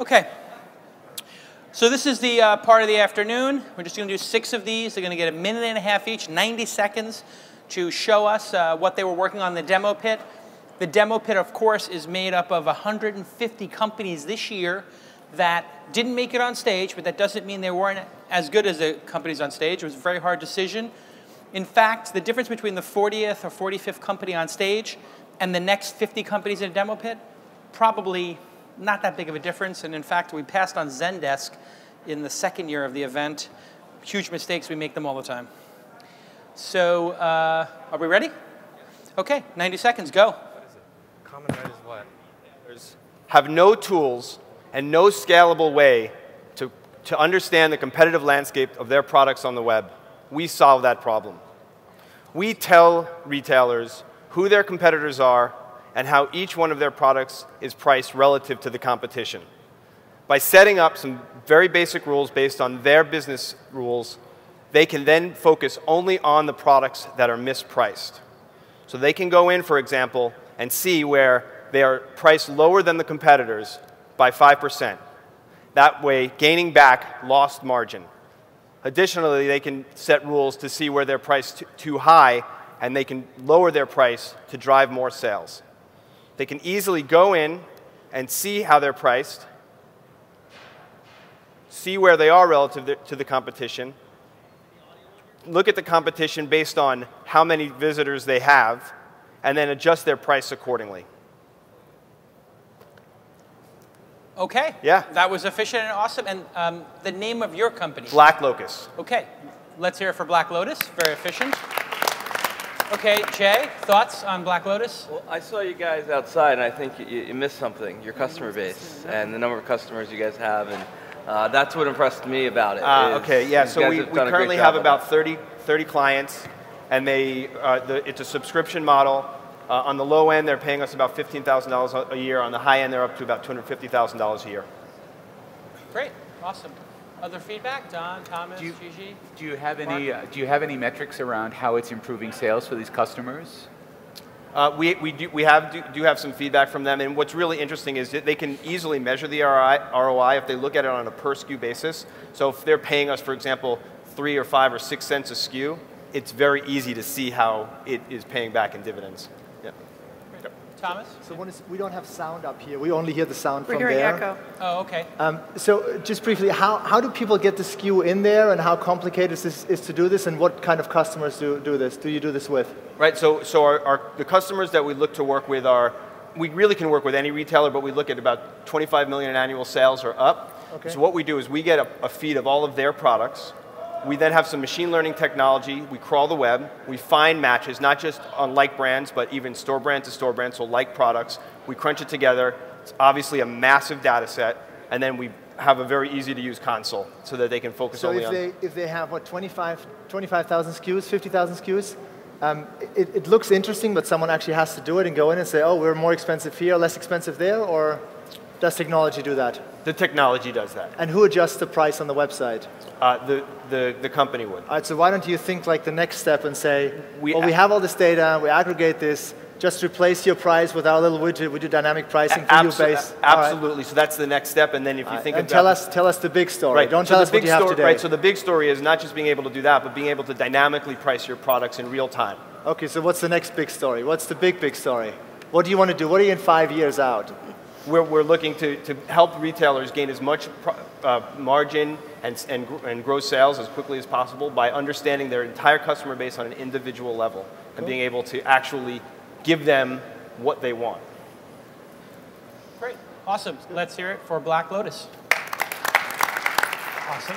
Okay. So this is the part of the afternoon. We're just going to do 6 of these. They're going to get a minute and a half each, 90 seconds, to show us what they were working on in the demo pit. The demo pit, of course, is made up of 150 companies this year that didn't make it on stage, but that doesn't mean they weren't as good as the companies on stage. It was a very hard decision. In fact, the difference between the 40th or 45th company on stage and the next 50 companies in a demo pit, probably not that big of a difference. And in fact, we passed on Zendesk in the second year of the event. Huge mistakes, we make them all the time. So, are we ready? Okay, 90 seconds, go. What is it? Common right is what? Have no tools and no scalable way to understand the competitive landscape of their products on the web. We solve that problem. We tell retailers who their competitors are and how each one of their products is priced relative to the competition. By setting up some very basic rules based on their business rules, they can then focus only on the products that are mispriced. So they can go in, for example, and see where they are priced lower than the competitors by 5%. That way, gaining back lost margin. Additionally, they can set rules to see where they're priced too high, and they can lower their price to drive more sales. They can easily go in and see how they're priced, see where they are relative to the competition, look at the competition based on how many visitors they have, and then adjust their price accordingly. Okay. Yeah. That was efficient and awesome. And the name of your company? BlackLocus. Okay. Let's hear it for BlackLocus. Very efficient. Okay, Jay, thoughts on BlackLocus? Well, I saw you guys outside, and I think you missed something, your customer base and the number of customers you guys have, and that's what impressed me about it. Okay, yeah, so we currently have about 30 clients, and it's a subscription model. On the low end, they're paying us about $15,000 a year. On the high end, they're up to about $250,000 a year. Great, awesome. Other feedback? Don, Thomas, Gigi? Do you have any metrics around how it's improving sales for these customers? We do have some feedback from them, and what's really interesting is that they can easily measure the ROI if they look at it on a per SKU basis. So if they're paying us, for example, 3 or 5 or 6 cents a SKU, it's very easy to see how it is paying back in dividends. Yeah. Thomas? So we don't have sound up here. We only hear the sound from there. We're hearing echo. Oh, okay. So just briefly, how do people get the SKU in there, and how complicated is to do this, and what kind of customers do this? Do you do this with? Right. So the customers that we look to work with we really can work with any retailer, but we look at about 25 million in annual sales or up. Okay. So what we do is we get a feed of all of their products. We then have some machine learning technology. We crawl the web. We find matches, not just on like brands, but even store brand to store brand, so like products. We crunch it together. It's obviously a massive data set. And then we have a very easy to use console so that they can focus only on. So if they have, what, 25,000 SKUs, 50,000 SKUs, it looks interesting, but someone actually has to do it and go in and say, oh, we're more expensive here, less expensive there, or does technology do that? The technology does that. And who adjusts the price on the website? The company would. All right, so why don't you think like the next step and say, we have all this data, we aggregate this, just replace your price with our little widget, we do dynamic pricing for you based. Absolutely, right. So that's the next step, and then if you think and tell us the big story. Right. Don't tell us what you have today. Right, so the big story is not just being able to do that, but being able to dynamically price your products in real time. Okay, so what's the next big story? What's the big story? What do you want to do? What are you in 5 years out? We're looking to help retailers gain as much margin and grow sales as quickly as possible by understanding their entire customer base on an individual level and being able to actually give them what they want. Great, awesome. Let's hear it for BlackLocus. Awesome.